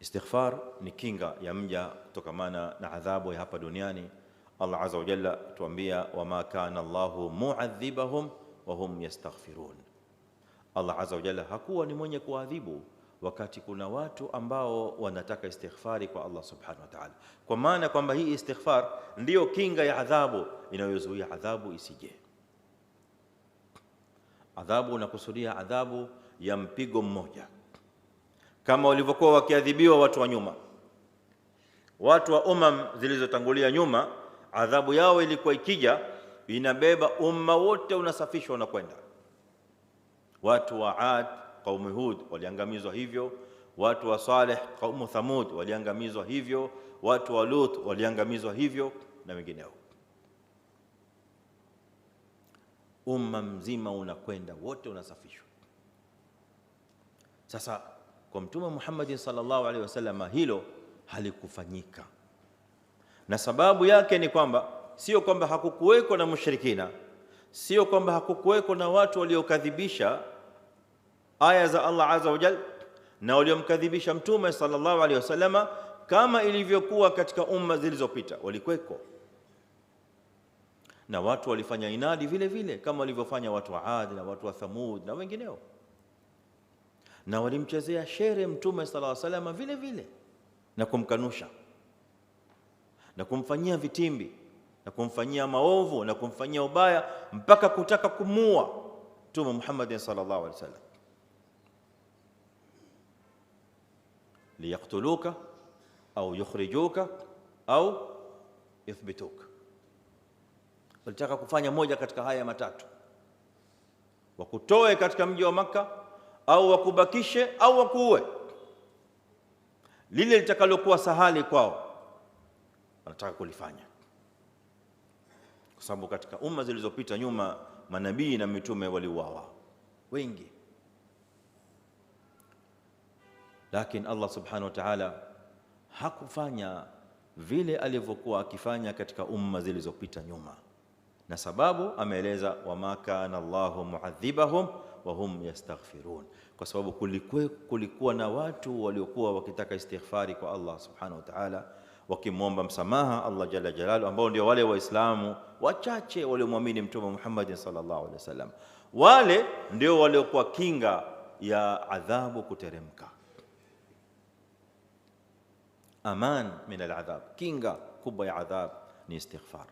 Istighfar ni kinga ya mja kutokamana na adhabu ya hapa duniani. Allah azza wa jalla tuambia, wama kana Allahu mu'adhibahum wa hum yastaghfirun. Allah azza wa jalla hakuwa ni mwenye kuadhibu wakati kuna watu ambao wanataka istighfari kwa Allah subhanahu wa ta'ala, kwa maana kwamba hii istighfar ndiyo kinga ya adhabu inayozuia adhabu isije. Adhabu unakusudia adhabu ya mpigo mmoja, kama walivyokuwa wakiadhibiwa watu wa nyuma. Watu wa zilizotangulia nyuma, adhabu yao ilikuwa ikija inabeba umma wote, unasafishwa na kwenda. Watu wa Ad kaumu Hud waliangamizwa hivyo, watu wa Saleh kaumu Thamud waliangamizwa hivyo, watu wa Lut waliangamizwa hivyo na wengineo. Umma mzima unakwenda, wote unasafishwa. Sasa kwa Mtume Muhammad sallallahu alaihi wasallam hilo halikufanyika, na sababu yake ni kwamba sio kwamba hakukuweko na mushrikina, sio kwamba hakukuweko na watu waliokadhibisha aya za Allah azza wa jalla na waliomkadhibisha Mtume sallallahu alaihi wasallam, kama ilivyokuwa katika umma zilizopita. Walikuweko na watu walifanya inadi vile vile kama walivyofanya watu wa Ad na watu wa Thamud na wengineo, na walimchezea shere Mtume sallallahu alaihi wasallam vile vile na kumkanusha na kumfanyia vitimbi na kumfanyia maovu na kumfanyia ubaya mpaka kutaka kumua Mtume Muhammad sallallahu alaihi wasallam. Liyaktuluka au yukhrijuka au yuthbituka, walitaka kufanya moja katika haya matatu: wakutoe katika mji wa Makka, au wakubakishe, au wakuue. Lile litakalokuwa sahali kwao wanataka kulifanya, kwa sababu katika umma zilizopita nyuma manabii na mitume waliuawa wengi, lakini Allah subhanahu wa ta'ala hakufanya vile alivyokuwa akifanya katika umma zilizopita nyuma, na sababu ameeleza, wama kana Allahu mu'adhibahum wa hum yastaghfirun, kwa sababu kulikuwa na watu waliokuwa wakitaka istighfari kwa Allah subhanahu wa ta'ala, wakimwomba msamaha Allah jalla jalalu, ambao ndio wale waislamu wachache waliomwamini Mtume Muhammad sallallahu alaihi wasallam. Wale ndio waliokuwa kinga ya adhabu kuteremka, aman min al-adhab. Kinga kubwa ya adhab ni istighfar.